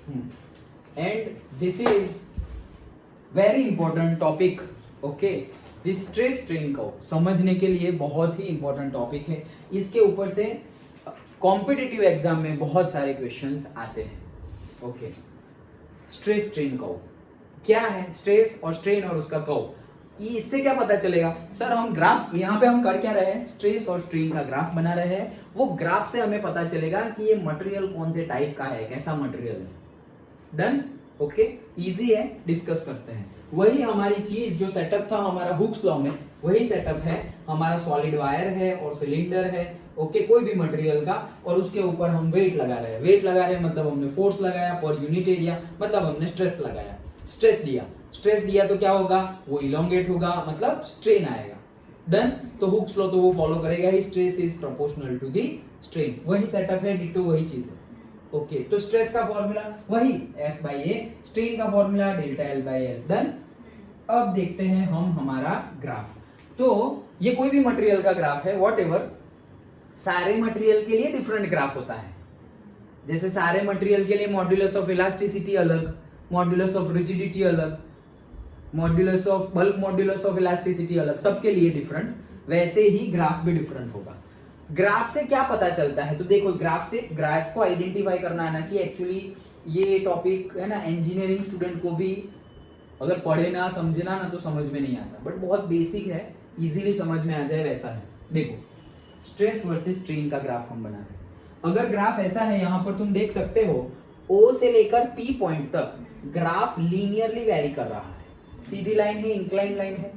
And this is very important topic. Okay, this stress strain curve समझने के लिए बहुत ही इंपॉर्टेंट टॉपिक है. इसके ऊपर से कॉम्पिटिटिव एग्जाम में बहुत सारे क्वेश्चंस आते हैं. ओके, स्ट्रेस स्ट्रेन कर्व क्या है? स्ट्रेस और स्ट्रेन और उसका कर्व, इससे क्या पता चलेगा? सर हम ग्राफ यहाँ पे हम कर क्या रहे हैं? स्ट्रेस और स्ट्रेन का ग्राफ बना रहे हैं. वो ग्राफ से हमें पता चलेगा कि ये मटेरियल कौन से टाइप का है, कैसा मटेरियल है. डन. ओके, इजी है, डिस्कस करते हैं. वही हमारी चीज जो सेटअप था हमारा हुक्स लॉ में, वही सेटअप है. हमारा सॉलिड वायर है और सिलेंडर है. ओके, कोई भी मटेरियल का, और उसके ऊपर हम वेट लगा रहे हैं. वेट लगा रहे हैं मतलब हमने फोर्स लगाया. पर यूनिट एरिया मतलब हमने स्ट्रेस लगाया, स्ट्रेस दिया. स्ट्रेस दिया तो क्या होगा? वो इलोंगेट होगा, मतलब स्ट्रेन आएगा. डन. तो हुक्स लॉ तो वो फॉलो करेगा ही. Stress is proportional to the strain. वही सेटअप है, डिटो वही चीज है. ओके, तो स्ट्रेस का फॉर्मूला वही F by A, स्ट्रेन का formula delta L by L. Done. अब देखते हैं हम हमारा ग्राफ. तो ये कोई भी मटेरियल का ग्राफ है, व्हाटएवर. सारे मटेरियल के लिए डिफरेंट ग्राफ होता है. जैसे सारे मटेरियल के लिए मॉड्यूलस ऑफ इलास्टिसिटी अलग, मॉड्यूलस ऑफ रिजिडिटी अलग, modulus of bulk, modulus of elasticity अलग, सबके लिए डिफरेंट. वैसे ही ग्राफ भी डिफरेंट होगा. ग्राफ से क्या पता चलता है? तो देखो, ग्राफ से, ग्राफ को आइडेंटिफाई करना आना चाहिए. एक्चुअली ये टॉपिक है ना, इंजीनियरिंग स्टूडेंट को भी अगर पढ़े ना समझे ना तो समझ में नहीं आता. बट बहुत बेसिक है, इजीली समझ में आ जाए वैसा है. देखो, स्ट्रेस वर्सेस स्ट्रेन का ग्राफ हम बना रहे हैं. अगर ग्राफ ऐसा है, यहां पर तुम देख सकते हो, O से लेकर P पॉइंट तक ग्राफ लीनियरली वेरी कर रहा है. सीधी लाइन है, इंक्लाइन लाइन है,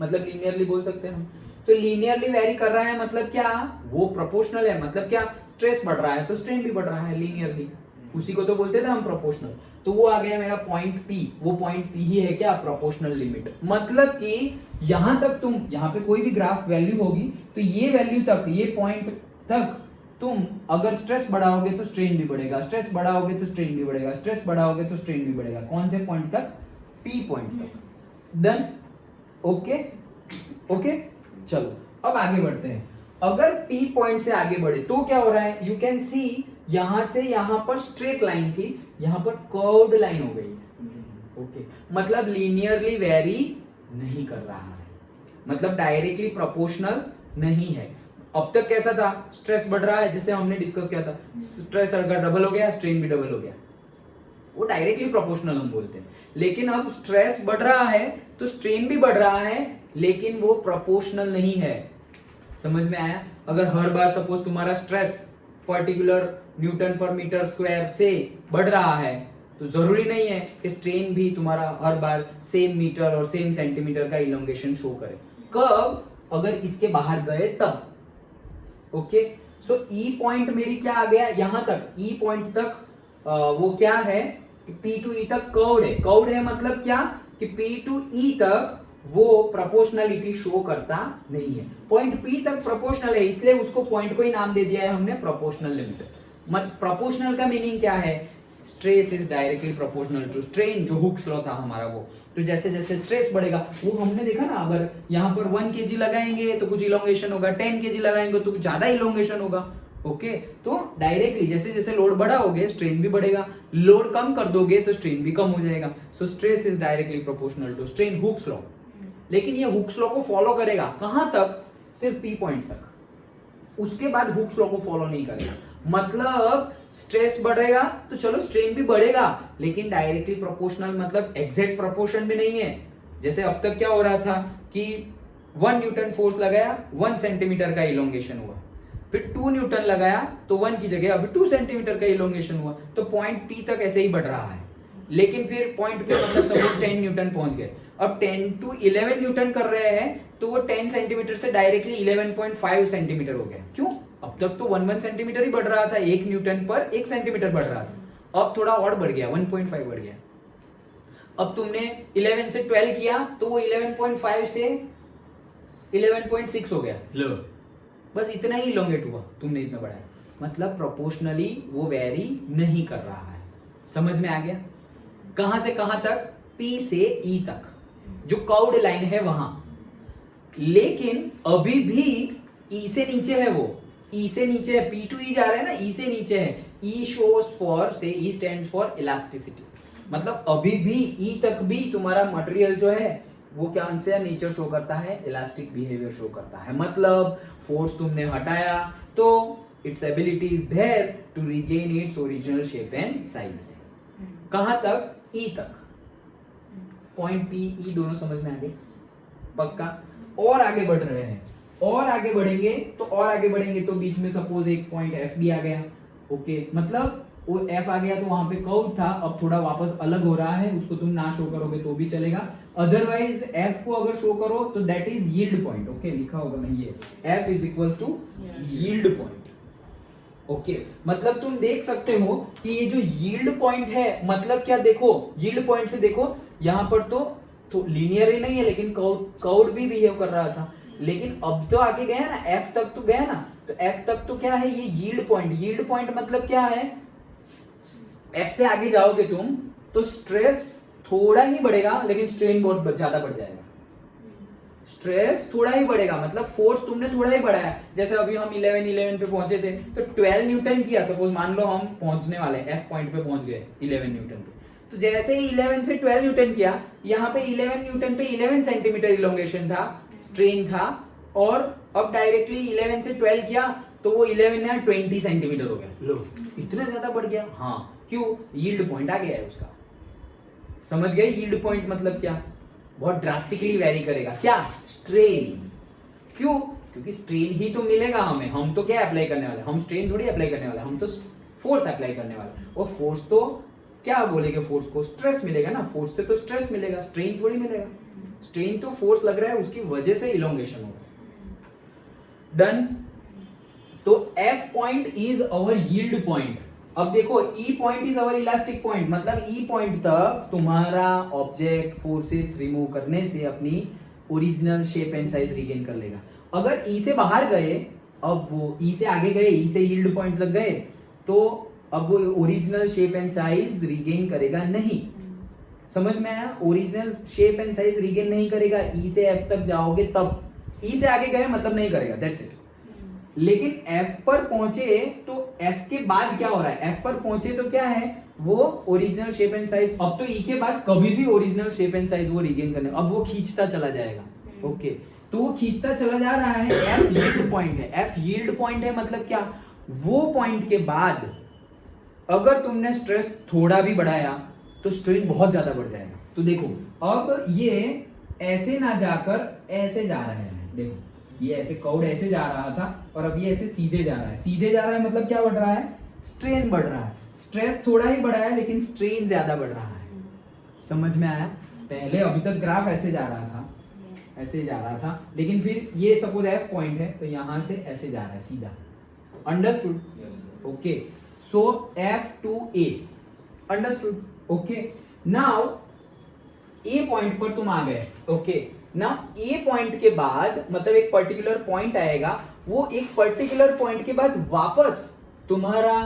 मतलब लीनियरली बोल सकते हैं हम. तो लीनियरली वेरी कर रहा है मतलब क्या? वो प्रोपोर्शनल है. मतलब क्या? स्ट्रेस बढ़ रहा है तो स्ट्रेन भी बढ़ रहा है लीनियरली. उसी को तो बोलते थे हम प्रोपोर्शनल. तो वो आ गया मेरा पॉइंट P. वो पॉइंट P ही है क्या? Proportional limit. मतलब कि यहां तक तुम, यहां पे कोई भी ग्राफ वैल्यू होगी तो ये वैल्यू तक, ये पॉइंट तक तुम अगर स्ट्रेस बढ़ाओगे तो स्ट्रेन भी बढ़ेगा, स्ट्रेस बढ़ाओगे तो स्ट्रेन भी बढ़ेगा, स्ट्रेस बढ़ाओगे तो स्ट्रेन भी बढ़ेगा. कौन से पॉइंट तक? P पॉइंट तक. डन. ओके. ओके, चलो अब आगे बढ़ते हैं. अगर P पॉइंट से आगे बढ़े तो क्या हो रहा है? यू कैन सी, यहां से यहां पर स्ट्रेट लाइन थी, यहां पर कर्व्ड लाइन हो गई. ओके, मतलब लीनियरली वेरी नहीं कर रहा है, मतलब डायरेक्टली प्रोपोर्शनल नहीं है. अब तक कैसा था? स्ट्रेस बढ़ रहा है, जैसे हमने डिस्कस किया था. स्ट्रेस अगर डबल हो गया, स्ट्रेन भी डबल हो गया. वो डायरेक्टली प्रोपोर्शनल हम बोलते हैं. लेकिन अब स्ट्रेस बढ़ रहा है तो स्ट्रेन भी बढ़ रहा है, लेकिन वो प्रोपोर्शनल नहीं है. समझ में आया? अगर हर बार सपोज तुम्हारा स्ट्रेस पर्टिकुलर न्यूटन पर मीटर स्क्वायर से बढ़ रहा है, तो जरूरी नहीं है कि स्ट्रेन भी तुम्हारा हर बार सेम मीटर और सेम सेंटीमीटर का इलोंगेशन शो करे. कब? अगर इसके बाहर गए तब. ओके, सो E पॉइंट मेरी क्या आ गया? यहां तक E पॉइंट तक वो क्या है? P to E तक कर्व्ड है. कर्व्ड है मतलब क्या? कि P to E तक वो प्रोपोर्शनलिटी शो करता नहीं है. पॉइंट P तक प्रोपोर्शनल है, इसलिए उसको पॉइंट को ही नाम दे दिया है हमने प्रोपोर्शनल लिमिट. मत प्रोपोर्शनल का मीनिंग क्या है? Stress is directly proportional to strain, जो हुक्स लॉ था हमारा वो. तो जैसे जैसे स्ट्रेस बढ़ेगा, वो हमने देखा ना, अगर यहाँ पर 1 kg लगाएंगे तो कुछ इलोंगेशन होगा, 10 kg लगाएंगे तो कुछ ज्यादा इलोंगेशन होगा. ओके, तो डायरेक्टली जैसे जैसे लोड बढ़ाओगे स्ट्रेन भी बढ़ेगा, लोड कम कर दोगे तो स्ट्रेन भी कम हो जाएगा. So stress is directly proportional to strain, Hooke's law. लेकिन ये हुक्स लॉ को फॉलो करेगा कहां तक? सिर्फ P पॉइंट तक. उसके बाद हुक्स लॉ को फॉलो नहीं करेगा. मतलब स्ट्रेस बढ़ेगा तो चलो स्ट्रेन भी बढ़ेगा, लेकिन डायरेक्टली प्रोपोर्शनल मतलब एग्जैक्ट प्रोपोर्शन में नहीं है. जैसे अब तक क्या हो रहा था कि 1 न्यूटन फोर्स लगाया, 1 सेंटीमीटर का इलोंगेशन हुआ. फिर 2 न्यूटन लगाया तो 1 की जगह अभी 2 सेंटीमीटर का इलोंगेशन हुआ. तो पॉइंट P तक ऐसे ही बढ़ रहा है. लेकिन फिर पॉइंट पे मतलब सपोज 10 न्यूटन पहुंच गए, अब 10 to 11 न्यूटन कर रहे हैं, तो वो 10 सेंटीमीटर से डायरेक्टली 11.5 सेंटीमीटर हो गया. क्यों? अब तक तो 1 सेंटीमीटर ही बढ़ रहा था, 1 न्यूटन पर 1 सेंटीमीटर बढ़ रहा था. अब थोड़ा और बढ़ गया, 1.5 बढ़ गया. अब तुमने 11 से 12 किया तो वो 11.5 से 11.6 हो गया. लो, बस इतना ही इलोंगेट हुआ, तुमने इतना बढ़ाया. मतलब प्रोपोर्शनली वो वेरी नहीं कर रहा है. समझ में आ गया? कहां से कहां तक? P से E तक, जो कर्व्ड लाइन है वहां. लेकिन अभी भी E से नीचे है वो, ई से नीचे है, P to E जा रहा है ना, ई से नीचे है, E शोज फॉर, से E स्टैंड्स फॉर इलास्टिसिटी, मतलब अभी भी E तक भी तुम्हारा मटेरियल जो है वो क्या से नेचर शो करता है, इलास्टिक बिहेवियर शो करता है, मतलब फोर्स तुमने हटाया तो its ability is there to regain its original shape and size. कहां तक? E तक। पॉइंट P E दोनों समझ में आ गए? पक्का? और आगे बढ़ रहे हैं, और आगे बढ़ेंगे तो बीच में सपोज एक पॉइंट F भी आ गया, ओके, मतलब वो F आ गया तो वहां पे कर्व था, अब थोड़ा वापस अलग हो रहा है, उसको तुम ना शो करोगे तो भी चलेगा, अदरवाइज F को अगर शो करो तो that is yield point, okay, लिखा होगा मैं ये F is equals to yield point, okay, मतलब तुम देख सकते हो कि ये जो यील्ड पॉइंट है, मतलब क्या, देखो यील्ड पॉइंट से देखो यहाँ पर तो लीनियर ही नहीं है, लेकिन कर्व भी बिहेव कर रहा था, लेकिन अब तो आगे गया ना, F तक तो गया ना, तो F तक तो क्या है, ये यील्ड पॉइंट मतलब क्या है, F से आगे जाओगे तुम तो स्ट्रेस थोड़ा ही बढ़ेगा लेकिन स्ट्रेन बहुत ज्यादा बढ़ जाएगा, स्ट्रेस थोड़ा ही बढ़ेगा, मतलब फोर्स तुमने थोड़ा ही बढ़ाया, जैसे अभी हम 11 पे पहुंचे थे तो 12 न्यूटन किया, सपोज मान लो हम पहुंचने वाले F पॉइंट पे पहुंच गए 11 न्यूटन पे, तो जैसे ही 11 से 12 न्यूटन किया, यहाँ पे 11 न्यूटन पे 11 सेंटीमीटर इलोंगेशन था, स्ट्रेन था, और अब डायरेक्टली 11 से 12 किया तो वो 11 यहाँ 20 सेंटीमीटर हो गया, लो इतना ज्यादा बढ़ गया, हाँ क्यों, यील्ड पॉइंट आ गया है उसका, समझ गए यील्ड पॉइंट मतलब क्या, बहुत ड्रास्टिकली वेरी करेगा, क्या, स्ट्रेन, क्यों, क्योंकि स्ट्रेन ही तो मिलेगा हमें, हम तो क्या अप्लाई करने वाले, हम स्ट्रेन थोड़ी अप्लाई करने वाले, हम तो फोर्स अप्लाई करने वाले, और फोर्स तो क्या बोलेंगे, फोर्स को स्ट्रेस मिलेगा ना, फोर्स से तो स्ट्रेस मिलेगा, स्ट्रेन थोड़ी मिलेगा, स्ट्रेन तो फोर्स लग रहा है उसकी वजह से इलोंगेशन हो रहा है, डन। तो F point is our yield point, अब देखो E point is our elastic point, मतलब E पॉइंट तक तुम्हारा ऑब्जेक्ट फोर्सेस रिमूव करने से अपनी original shape and size regain कर लेगा, अगर E से बाहर गए, अब वो E से आगे गए, E से यील्ड पॉइंट तक गए, तो अब वो original shape and size regain करेगा नहीं, समझ में आया, original shape and size regain नहीं करेगा, E से F तक जाओगे तब, E से आगे गए मतलब नहीं करेगा, दैट्स इट, लेकिन F पर पहुंचे तो F के बाद क्या हो रहा है, F पर पहुंचे तो क्या है, वो ओरिजिनल शेप एंड साइज, अब तो E के बाद कभी भी ओरिजिनल शेप एंड साइज वो रिगेन करने, अब वो खींचता चला जाएगा, ओके, तो वो खींचता चला जा रहा है, F यील्ड पॉइंट है, F यील्ड पॉइंट है मतलब क्या, वो पॉइंट के बाद अगर तुमने स्ट्रेस थोड़ा भी बढ़ाया तो स्ट्रेन बहुत ज्यादा बढ़ जाएगा, तो देखो अब ये ऐसे ना जाकर ऐसे जा रहे हैं, देखो ये ऐसे कर्व ऐसे जा रहा था और अब ये ऐसे सीधे जा रहा है, सीधे जा रहा है मतलब क्या बढ़ रहा है, स्ट्रेन बढ़ रहा है, स्ट्रेस थोड़ा ही बढ़ा है लेकिन स्ट्रेन ज्यादा बढ़ रहा है, समझ में आया, पहले अभी तक ग्राफ ऐसे जा रहा था, ऐसे जा रहा था, लेकिन फिर ये सपोज F पॉइंट है तो यहां से ऐसे जा रहा है सीधा, understood, okay, so F to A, understood, okay, now A point पर तुम आ गए, ओके, ना ए पॉइंट के बाद मतलब एक पर्टिकुलर पॉइंट आएगा, वो एक पर्टिकुलर पॉइंट के बाद वापस तुम्हारा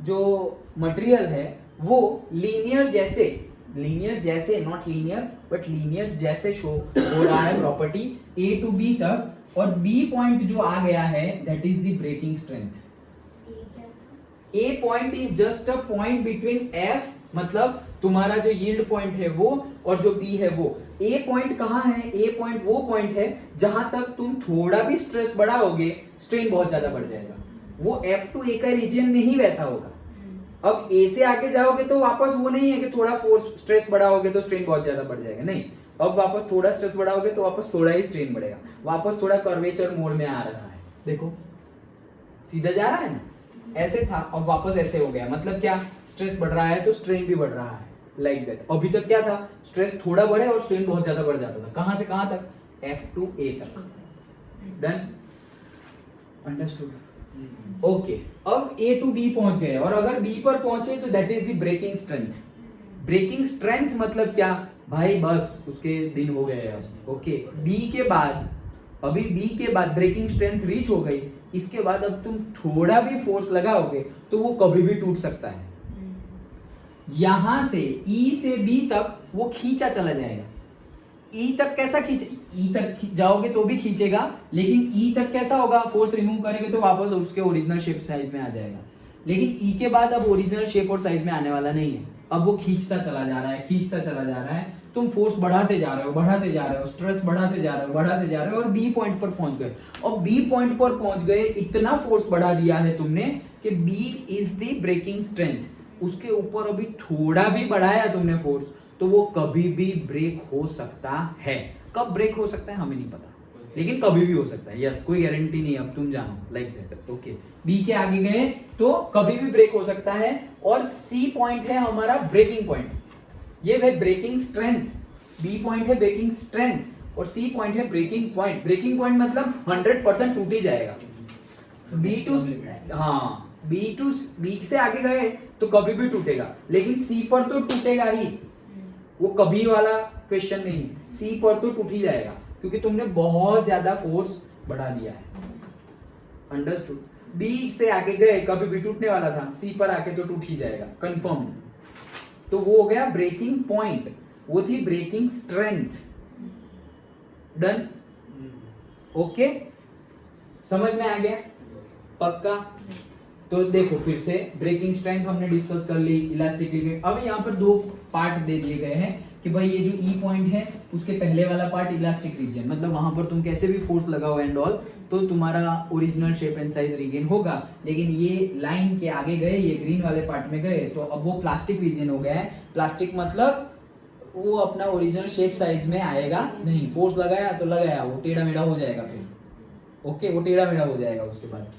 जो मटेरियल है वो लीनियर जैसे नॉट लीनियर बट लीनियर जैसे शो हो रहा है प्रॉपर्टी ए टू बी तक, और बी पॉइंट जो आ गया है that is the breaking strength, A point is just a point between F, मतलब तुम्हारा जो यील्ड पॉइंट है वो और जो B है वो, ए पॉइंट कहाँ है, ए पॉइंट वो पॉइंट है जहां तक तुम थोड़ा भी स्ट्रेस बढ़ाओगे स्ट्रेन बहुत ज्यादा बढ़ जाएगा, वो F to A का रीजन नहीं वैसा होगा, अब A से आगे जाओगे तो वापस वो नहीं है कि थोड़ा फोर्स स्ट्रेस बढ़ाओगे तो स्ट्रेन बहुत ज्यादा बढ़ जाएगा, नहीं, अब वापस थोड़ा स्ट्रेस बढ़ाओगे तो वापस थोड़ा ही स्ट्रेन बढ़ेगा, वापस थोड़ा कर्वेचर मोड में आ रहा है, देखो सीधा जा रहा है ना, ऐसे था अब वापस ऐसे हो गया, मतलब क्या, स्ट्रेस बढ़ रहा है तो स्ट्रेन भी बढ़ रहा है, लाइक दैट, अभी तक क्या था, स्ट्रेस थोड़ा बढ़े और स्ट्रेन बहुत ज्यादा बढ़ जाता था, कहां से कहां तक, F to A तक, देन अंडरस्टूड, ओके, अब A to B पहुंच गए, और अगर B पर पहुंचे तो that is the breaking strength, breaking strength मतलब क्या भाई, बस उसके दिन हो गए अब, ओके, B के बाद, अभी B के बाद ब्रेकिंग स्ट्रेंथ रीच हो गई, इसके बाद अब तुम थोड़ा भी फोर्स लगाओगे तो वो कभी भी टूट सकता है, यहां से E से B तक वो खींचा चला जाएगा, ई तक कैसा खींच, ई तक जाओगे तो भी खींचेगा, लेकिन ई तक कैसा होगा, फोर्स रिमूव करेंगे तो वापस उसके ओरिजिनल शेप साइज में आ जाएगा। लेकिन ई के बाद अब ओरिजिनल शेप और साइज में आने वाला नहीं है, अब वो खींचता चला जा रहा है, खींचता चला जा रहा है, तुम फोर्स बढ़ाते जा रहे हो, बढ़ाते जा रहे हो, स्ट्रेस बढ़ाते जा रहे हो, बढ़ाते जा रहे हो, और बी पॉइंट पर पहुंच गए। और बी पॉइंट पर पहुंच गए, इतना फोर्स बढ़ा दिया है तुमने कि B is the breaking strength, उसके ऊपर अभी थोड़ा भी बढ़ाया तुमने फोर्स तो वो कभी भी ब्रेक हो सकता है। कब ब्रेक हो सकता है हमें नहीं पता, लेकिन कभी भी हो सकता है। यस, कोई गारंटी नहीं, अब तुम जानो, लाइक दैट। ओके, बी के आगे गए तो कभी भी ब्रेक हो सकता है। और सी पॉइंट है हमारा ब्रेकिंग पॉइंट, ये है ब्रेकिंग स्ट्रेंथ। बी पॉइंट है ब्रेकिंग स्ट्रेंथ और सी पॉइंट है ब्रेकिंग पॉइंट। ब्रेकिंग पॉइंट मतलब 100% टूट ही जाएगा। बी टू, हाँ, बी से आगे गए तो कभी भी टूटेगा, लेकिन सी पर तो टूटेगा ही, वो कभी वाला क्वेश्चन नहीं। सी पर तो टूट ही जाएगा क्योंकि तुमने बहुत ज्यादा फोर्स बढ़ा दिया है। अंडरस्टूड? बी से आगे गए कभी भी टूटने वाला था, सी पर आके तो टूट ही जाएगा, कंफर्म। तो वो हो गया ब्रेकिंग पॉइंट, वो थी ब्रेकिंग स्ट्रेंथ। डन? ओके, समझ में आ गया? पक्का? तो देखो फिर से ब्रेकिंग स्ट्रेंथ हमने डिस्कस कर ली, इलास्टिक लिमिट। अब यहाँ पर दो पार्ट दे दिए गए हैं कि भाई ये जो ई पॉइंट है उसके पहले वाला पार्ट इलास्टिक रीजन, मतलब वहां पर तुम कैसे भी फोर्स लगाओ एंड ऑल तो तुम्हारा original shape and size regain होगा। लेकिन ये लाइन के आगे गए, ये ग्रीन वाले पार्ट में गए तो अब वो प्लास्टिक रीजन हो गया है। प्लास्टिक मतलब वो अपना ओरिजिनल शेप साइज में आएगा नहीं, फोर्स लगाया तो लगाया, वो टेढ़ा मेढ़ा हो जाएगा फिर। ओके, वो टेढ़ा मेढ़ा हो जाएगा उसके बाद।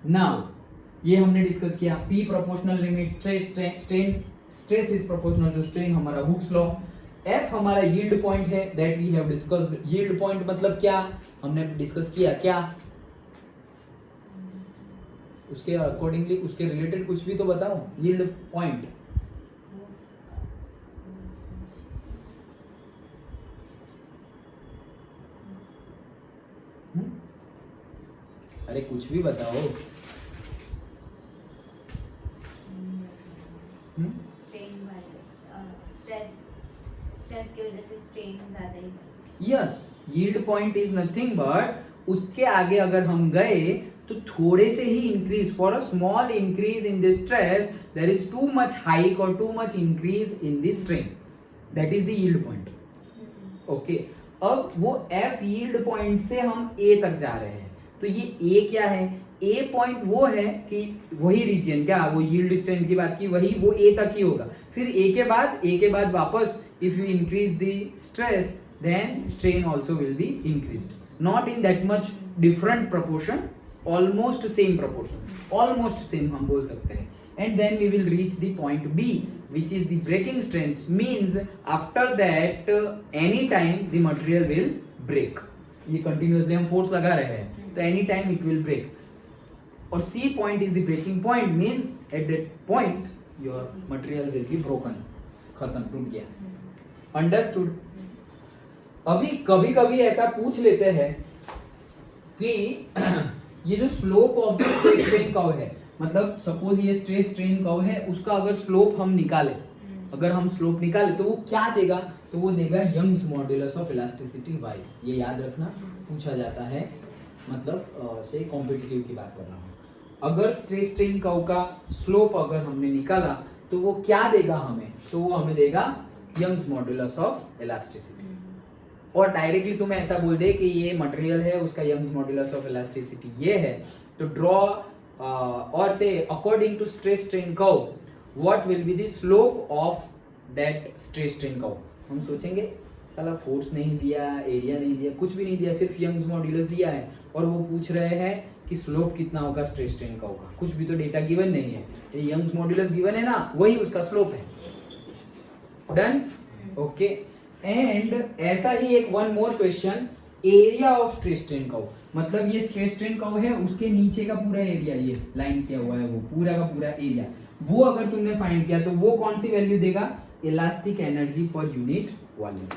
नाउ ये हमने डिस्कस किया, P proportional limit, stress is proportional to strain, हमारा हुक्स लॉ। एफ हमारा यील्ड पॉइंट है, that we have discussed. Yield point मतलब क्या हमने डिस्कस किया, क्या उसके अकॉर्डिंगली उसके रिलेटेड कुछ भी तो बताओ। यील्ड पॉइंट अरे कुछ भी बताओ। स्ट्रेस की वजह से स्ट्रेन ज्यादा ही। Yes, yield point is nothing but उसके आगे अगर हम गए तो थोड़े से ही increase, for a small increase in the stress there is too much hike और too much increase in the strain, that is the yield point. Okay, अब वो एफ यील्ड पॉइंट से हम ए तक जा रहे हैं, तो ये ए क्या है? ए पॉइंट वो है कि वही रीजन, क्या वो यील्ड स्ट्रेंथ की बात की, वही वो ए तक ही होगा। फिर ए के बाद वापस if you increase the stress then strain also will be increased, not in that much different proportion, almost same proportion, almost same हम बोल सकते हैं। And then we will reach the point B which is the breaking strength, means after that any time the material will break। ये continuously हम force लगा रहे हैं तो any time it will break। और C point is the breaking point, means at that point your material will be broken, खत्म, टूट गया। Understood? अभी कभी कभी ऐसा पूछ लेते हैं कि ये जो slope of the stress strain curve है, मतलब सपोज ये स्ट्रेस स्ट्रेन कर्व है, उसका अगर स्लोप हम निकाले, अगर हम स्लोप निकाले तो वो क्या देगा? तो वो देगा Young's modulus of elasticity y। ये याद रखना, पूछा जाता है, मतलब से कॉम्पिटिटिव की बात कर रहा हूँ। अगर स्ट्रेस स्ट्रेन कर्व का स्लोप अगर हमने निकाला तो वो क्या देगा हमें? तो वो हमें देगा यंग्स मॉड्यूलस ऑफ इलास्टिसिटी। और डायरेक्टली तुम्हें ऐसा बोल दे कि ये मटेरियल है, उसका यंग्स मॉड्यूलस ऑफ इलास्टिसिटी ये है, तो ड्रॉ और से according to stress strain curve what will be the slope of that stress strain curve. हम सोचेंगे साला फोर्स नहीं दिया, एरिया नहीं दिया, कुछ भी नहीं दिया, सिर्फ यंग्स मॉड्यूलस दिया है और वो पूछ रहे हैं कि स्लोप कितना होगा स्ट्रेस स्ट्रेन कर्व का। कुछ भी तो डेटा गिवन नहीं है, ये यंग्स मॉड्यूलस गिवन है ना, वही उसका स्लोप है। डन? ओके, एंड ऐसा ही एक one more question, area of stress strain curve, मतलब ये स्ट्रेस स्ट्रेन कर्व है, उसके नीचे का पूरा एरिया, ये लाइन किया हुआ है वो पूरा का पूरा एरिया, वो अगर तुमने फाइंड किया तो वो कौन सी वैल्यू देगा? Elastic energy per unit volume.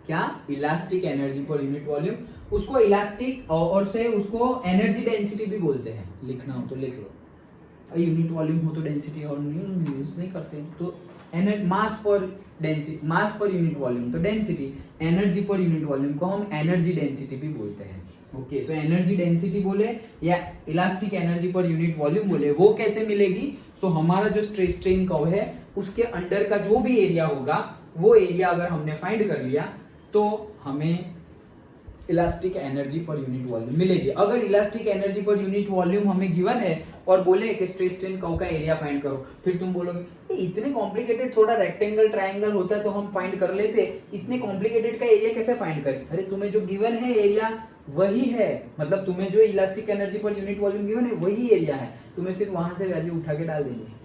क्या? Elastic energy per unit volume. उसको इलास्टिक और से उसको एनर्जी डेंसिटी भी बोलते हैं, लिखना हो तो लिख लो। यूनिट वॉल्यूम हो तो डेंसिटी और यूज नहीं करते, तो मास पर डेंसिटी, मास पर यूनिट वॉल्यूम तो density, energy per unit volume को हम एनर्जी डेंसिटी भी बोलते हैं। ओके, सो एनर्जी डेंसिटी बोले या elastic energy per unit volume बोले, वो कैसे मिलेगी? सो हमारा जो स्ट्रेस स्ट्रेन कर्व है उसके अंडर का जो भी एरिया होगा वो एरिया अगर हमने फाइंड कर लिया तो हमें elastic energy per unit volume मिलेगी। अगर elastic energy per unit volume हमें गिवन है और बोले कि स्ट्रेस स्ट्रेन कर्व का एरिया फाइंड करो, फिर तुम बोलोगे इतने कॉम्प्लिकेटेड, थोड़ा रेक्टेंगल ट्रायंगल होता तो हम फाइंड कर लेते, इतने कॉम्प्लिकेटेड का एरिया कैसे फाइंड करें? अरे तुम्हें जो गिवन है एरिया वही है, मतलब तुम्हें जो elastic energy per unit volume given है वही एरिया है, तुम्हें सिर्फ वहां से वैल्यू उठा के डाल देनी है।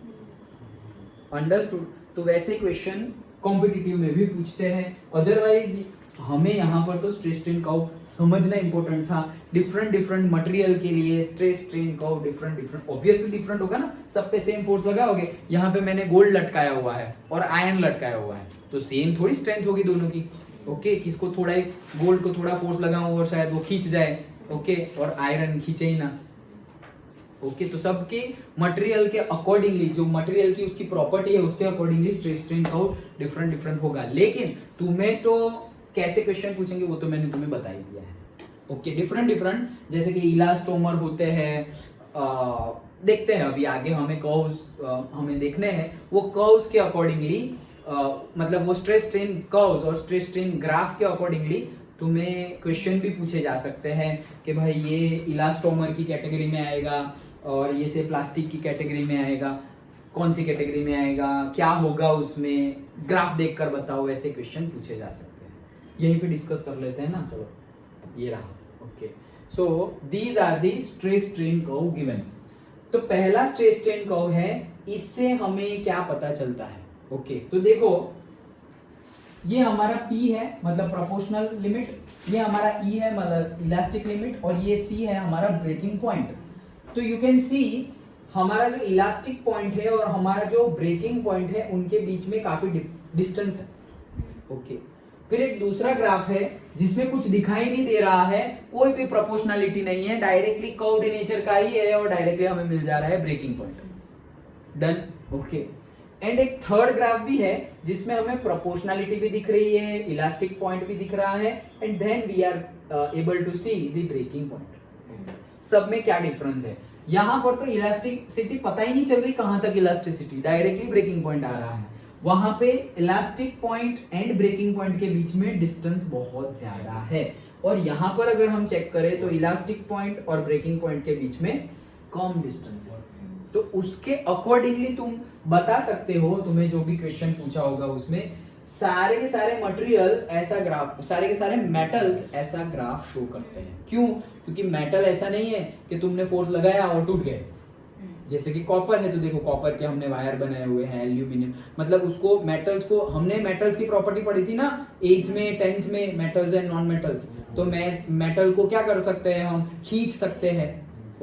अंडरस्टूड? तो वैसे क्वेश्चन कॉम्पिटिटिव में भी पूछते हैं। अदरवाइज हमें यहाँ पर तो स्ट्रेस स्ट्रेन कर्व समझना इंपॉर्टेंट था। डिफरेंट मटेरियल के लिए stress strain curve different obviously different होगा ना, सब पे सेम फोर्स लगाओगे। यहाँ पे मैंने गोल्ड लटकाया हुआ है और आयरन लटकाया हुआ है, तो सेम थोड़ी स्ट्रेंथ होगी दोनों की। ओके, किसको थोड़ा गोल्ड को थोड़ा फोर्स लगाऊं और शायद वो खींच जाए, ओके, और आयरन खींचे ही ना। ओके, तो सबके मटेरियल के अकॉर्डिंगली, जो मटेरियल की उसकी प्रॉपर्टी है उसके accordingly stress strain curve different होगा। लेकिन तुम्हें तो कैसे क्वेश्चन पूछेंगे वो तो मैंने तुम्हें बता ही दिया है। ओके, डिफरेंट जैसे कि इलास्टोमर होते हैं, देखते हैं अभी आगे हमें कर्व्स हमें देखने हैं, वो कर्व्स के अकॉर्डिंगली मतलब वो स्ट्रेस स्ट्रेन कर्व्स और स्ट्रेस स्ट्रेन ग्राफ के अकॉर्डिंगली तुम्हें क्वेश्चन भी पूछे जा सकते हैं कि भाई ये इलास्टोमर की कैटेगरी में आएगा और ये से प्लास्टिक की कैटेगरी में आएगा, कौन सी कैटेगरी में आएगा, क्या होगा उसमें, ग्राफ देखकर बताओ, ऐसे क्वेश्चन पूछे जा सकते हैं। यहीं पे डिस्कस कर लेते हैं ना, चलो ये रहा। Okay, so these are the stress strain curve given. तो पहला स्ट्रेस स्ट्रेन कर्व है, इससे हमें क्या पता चलता है? ओके, तो देखो ये हमारा P है मतलब प्रोपोर्शनल लिमिट, ये हमारा E है मतलब इलास्टिक लिमिट, और ये C है हमारा ब्रेकिंग पॉइंट। तो यू कैन सी हमारा जो इलास्टिक पॉइंट है और हमारा जो ब्रेकिंग पॉइंट है उनके बीच में काफी डिस्टेंस है। ओके, फिर एक दूसरा ग्राफ है जिसमें कुछ दिखाई नहीं दे रहा है, कोई भी प्रोपोर्शनलिटी नहीं है, डायरेक्टली कर्व्ड नेचर का ही है और डायरेक्टली हमें मिल जा रहा है breaking point. Done? Okay, and एक थर्ड ग्राफ भी है जिसमें हमें प्रोपोर्शनलिटी भी दिख रही है, इलास्टिक पॉइंट भी दिख रहा है, and then we are able to see the breaking point. सब में क्या डिफरेंस है? यहां पर तो इलास्टिसिटी पता ही नहीं चल रही कहां तक इलास्टिसिटी, डायरेक्टली ब्रेकिंग पॉइंट आ रहा है। वहां पे elastic point and breaking point के बीच में डिस्टेंस बहुत ज्यादा है, और यहां पर अगर हम चेक करें तो इलास्टिक पॉइंट और ब्रेकिंग पॉइंट के बीच में कम डिस्टेंस है। तो उसके अकॉर्डिंगली तुम बता सकते हो, तुम्हें जो भी क्वेश्चन पूछा होगा उसमें सारे के सारे मटेरियल ऐसा ग्राफ, सारे के सारे मेटल्स ऐसा ग्राफ शो करते हैं। क्यों? क्योंकि मेटल ऐसा नहीं है कि तुमने फोर्स लगाया और टूट गए। जैसे कि कॉपर है तो देखो कॉपर के हमने वायर बनाए हुए हैं, एल्यूमिनियम, मतलब उसको मेटल्स को हमने मेटल्स की प्रॉपर्टी पढ़ी थी ना 8th में 10th में, मेटल्स एंड नॉन मेटल्स। तो मेटल को क्या कर सकते हैं हम? खींच सकते हैं।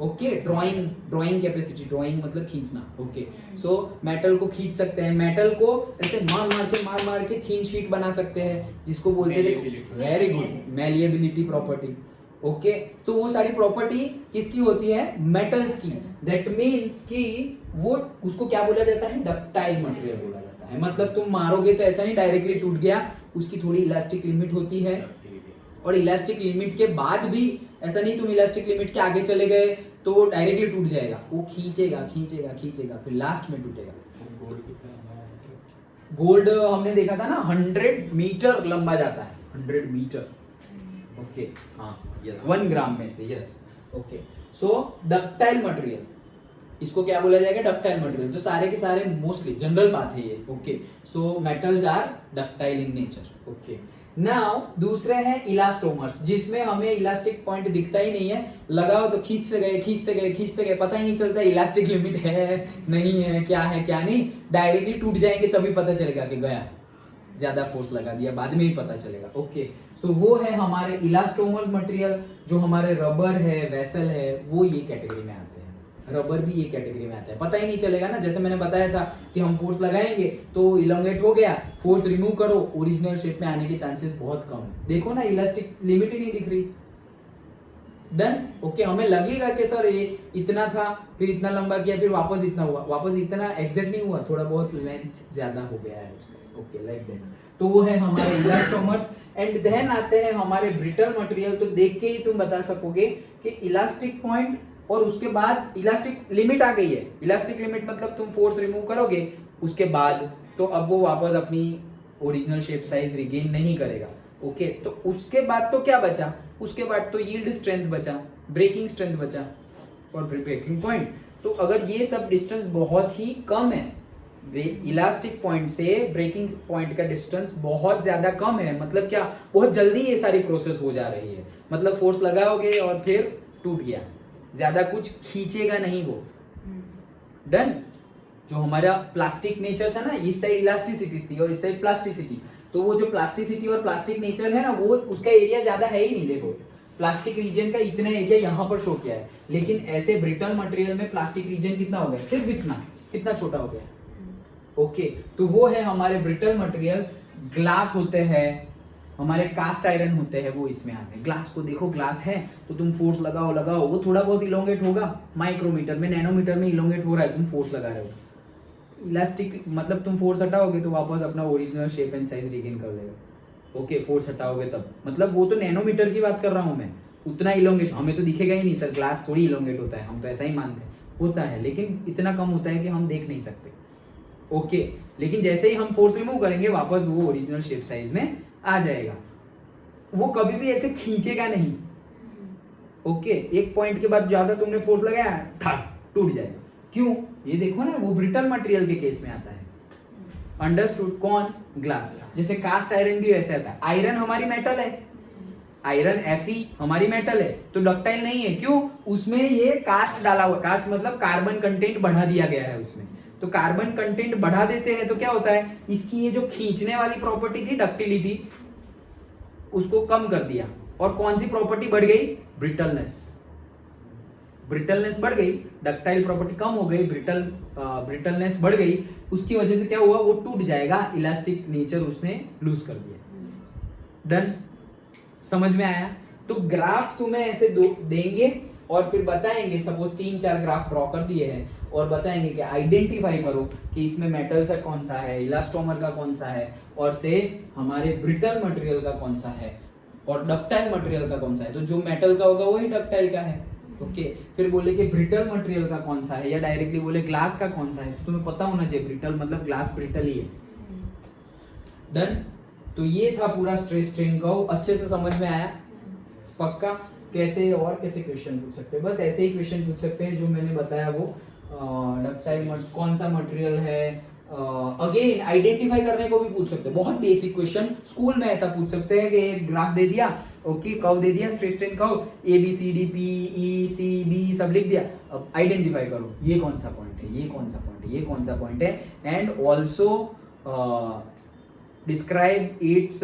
ओके, ड्राइंग कैपेसिटी, ड्राइंग मतलब खींचना। ओके, सो मेटल को खींच सकते हैं, मेटल को ऐसे मार के थीन शीट बना सकते हैं, जिसको बोलते थे, very good, malleability property. Okay, तो वो सारी प्रॉपर्टी किसकी होती है? मेटल्स की। दैट मीन्स कि वो उसको क्या बोला जाता है? डक्टाइल मटेरियल बोला जाता है। मतलब तुम मारोगे तो ऐसा नहीं डायरेक्टली टूट गया, उसकी थोड़ी इलास्टिक लिमिट होती है, और इलास्टिक लिमिट के बाद भी ऐसा नहीं तुम इलास्टिक लिमिट के आगे चले गए तो वो डायरेक्टली टूट जाएगा, वो खींचेगा फिर लास्ट में टूटेगा। गोल्ड हमने देखा था ना 100 मीटर लंबा जाता है, 100 मीटर। ओके, हाँ, यस, 1 ग्राम में से, yes. Okay, so ductile material, इसको क्या बोला जाएगा? Ductile material. तो सारे के सारे मोस्टली जनरल बात है ये। Okay, so metals are ductile in nature. Okay, now दूसरे हैं इलास्टोमर्स, जिसमें हमें इलास्टिक पॉइंट दिखता ही नहीं है, लगाओ तो खींचते गए, पता ही नहीं चलता इलास्टिक लिमिट है नहीं है, क्या है क्या नहीं, डायरेक्टली टूट जाएंगे तभी पता चलेगा कि गया, ज्यादा फोर्स लगा दिया, बाद में ही पता चलेगा। ओके, सो वो है हमारे इलास्टोमर्स मटेरियल। जो हमारे रबर है, वेसल है, वो ये कैटेगरी में आते हैं। रबर भी ये कैटेगरी में आता है, पता ही नहीं चलेगा ना, जैसे मैंने बताया था कि हम फोर्स लगाएंगे तो इलोंगेट हो गया, फोर्स रिमूव करो, ओरिजिनल शेप में आने के चांसेस बहुत कम है। देखो ना, इलास्टिक लिमिट ही नहीं दिख रही। डन। ओके, हमें लगेगा कि सर ये इतना था, फिर इतना लंबा किया, फिर वापस इतना हुआ, वापस इतना एग्जैक्ट नहीं हुआ, थोड़ा बहुत लेंथ ज्यादा हो गया है उसका। Okay, like that. तो वो है हमारे इलास्टोमर्स। एंड देन आते हैं हमारे ब्रिटल मटेरियल। तो देख के ही तुम बता सकोगे कि इलास्टिक पॉइंट और उसके बाद इलास्टिक लिमिट आ गई है। इलास्टिक लिमिट मतलब तुम फोर्स रिमूव करोगे उसके बाद, तो अब वो वापस अपनी ओरिजिनल शेप साइज रिगेन नहीं करेगा। ओके, तो उसके बाद तो क्या बचा? उसके बाद तो यील्ड स्ट्रेंथ बचा, ब्रेकिंग स्ट्रेंथ बचा और फिर ब्रेकिंग पॉइंट। तो अगर ये सब डिस्टेंस बहुत ही कम है, इलास्टिक पॉइंट से ब्रेकिंग पॉइंट का डिस्टेंस बहुत ज्यादा कम है, मतलब क्या, बहुत जल्दी ये सारी प्रोसेस हो जा रही है। मतलब फोर्स लगाओगे और फिर टूट गया, ज्यादा कुछ खींचेगा नहीं वो। डन। जो हमारा प्लास्टिक नेचर था ना, इस साइड इलास्टिसिटी थी और इस साइड प्लास्टिसिटी, तो वो जो प्लास्टिसिटी और प्लास्टिक नेचर है ना, वो उसका एरिया ज्यादा है ही नहीं। देखो प्लास्टिक रीजन का इतना एरिया यहाँ पर शो किया है, लेकिन ऐसे ब्रिटल मटेरियल में प्लास्टिक रीजन कितना हो गया? सिर्फ इतना, कितना छोटा हो गया। ओके, तो वो है हमारे ब्रिटल मटेरियल। ग्लास होते हैं, हमारे कास्ट आयरन होते हैं, वो इसमें आते हैं। ग्लास को देखो, ग्लास है तो तुम फोर्स लगाओ लगाओ, वो थोड़ा बहुत इलोंगेट होगा, माइक्रोमीटर में, नैनोमीटर में इलोंगेट हो रहा है, तुम फोर्स लगा रहे हो। इलास्टिक मतलब तुम फोर्स हटाओगे तो वापस अपना original shape and size regain कर लेगा। ओके, फोर्स हटाओगे तब, मतलब वो तो नैनोमीटर की बात कर रहा हूं मैं, उतना इलोंगेट हमें तो दिखेगा ही नहीं सर, ग्लास थोड़ी इलोंगेट होता है, हम तो ऐसा ही मानते हैं, होता है लेकिन इतना कम होता है कि हम देख नहीं सकते। ओके, लेकिन जैसे ही हम फोर्स रिमूव करेंगे वापस वो ओरिजिनल शेप साइज में आ जाएगा। वो कभी भी ऐसे खींचेगा नहीं। ओके, एक पॉइंट के बाद ज्यादा तुमने फोर्स लगाया, टूट जाएगा। क्यों? ये देखो ना, वो ब्रिटल मटेरियल के केस में आता है। अंडरस्टूड? कौन? ग्लास। जैसे कास्ट आयरन भी वैसे आता है। आयरन हमारी मेटल है, आयरन Fe हमारी मेटल है, तो डक्टाइल नहीं है। क्यों? उसमें ये कास्ट डाला हुआ, कास्ट मतलब कार्बन कंटेंट बढ़ा दिया गया है उसमें। तो कार्बन कंटेंट बढ़ा देते हैं तो क्या होता है, इसकी ये जो खींचने वाली प्रॉपर्टी थी डक्टिलिटी, उसको कम कर दिया। और कौन सी प्रॉपर्टी बढ़ गई? ब्रिटलनेस। ब्रिटलनेस बढ़ गई, डक्टाइल प्रॉपर्टी कम हो गई, ब्रिटलनेस बढ़ गई, उसकी वजह से क्या हुआ, वो टूट जाएगा, इलास्टिक नेचर उसने लूज कर दिया। डन। समझ में आया? तो ग्राफ तुम्हें ऐसे देंगे और फिर बताएंगे, सपोज 3-4 ग्राफ ड्रॉ कर दिए हैं और बताएंगे कि आइडेंटिफाई करो कि इसमें मेटल का कौन सा है, इलास्टोमर का कौन सा है, और से हमारे ब्रिटल मटेरियल का कौन सा है और डक्टाइल मटेरियल का कौन सा है। तो जो मेटल का होगा वही डक्टाइल का है। ओके, फिर बोले कि ब्रिटल मटेरियल का कौन सा है, या डायरेक्टली बोले ग्लास का कौन सा है, तो तुम्हें पता होना चाहिए ब्रिटल मतलब ग्लास ब्रिटल ही है। डन। तो ये था पूरा स्ट्रेस स्ट्रेन कर्व। अच्छे से समझ में आया? पक्का? कैसे और कैसे क्वेश्चन पूछ सकते हैं? बस ऐसे ही क्वेश्चन पूछ सकते हैं जो मैंने बताया, वो डक्टाइल कौन सा मटेरियल है, अगेन आइडेंटिफाई करने को भी पूछ सकते हैं। बहुत बेसिक क्वेश्चन स्कूल में ऐसा पूछ सकते हैं कि एक ग्राफ दे दिया, ओके, कर्व दे दिया, stress strain curve, ABCD PECB सब लिख दिया, अब आइडेंटिफाई करो ये कौन सा पॉइंट है, ये कौन सा पॉइंट है, ये कौन सा पॉइंट है, एंड ऑल्सो डिस्क्राइब इट्स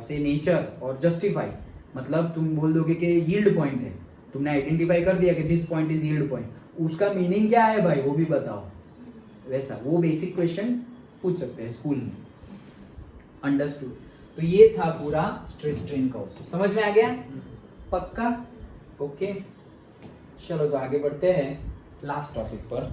से नेचर और जस्टिफाई। मतलब तुम बोल दोगे कि यील्ड पॉइंट है, तुमने आइडेंटिफाई कर दिया कि this point is yield point, उसका मीनिंग क्या है भाई वो भी बताओ। वैसा वो बेसिक क्वेश्चन पूछ सकते हैं स्कूल में। अंडरस्टूड? तो ये था पूरा स्ट्रेस स्ट्रेन कर्व। समझ में आ गया? पक्का? ओके, चलो तो आगे बढ़ते हैं लास्ट टॉपिक पर।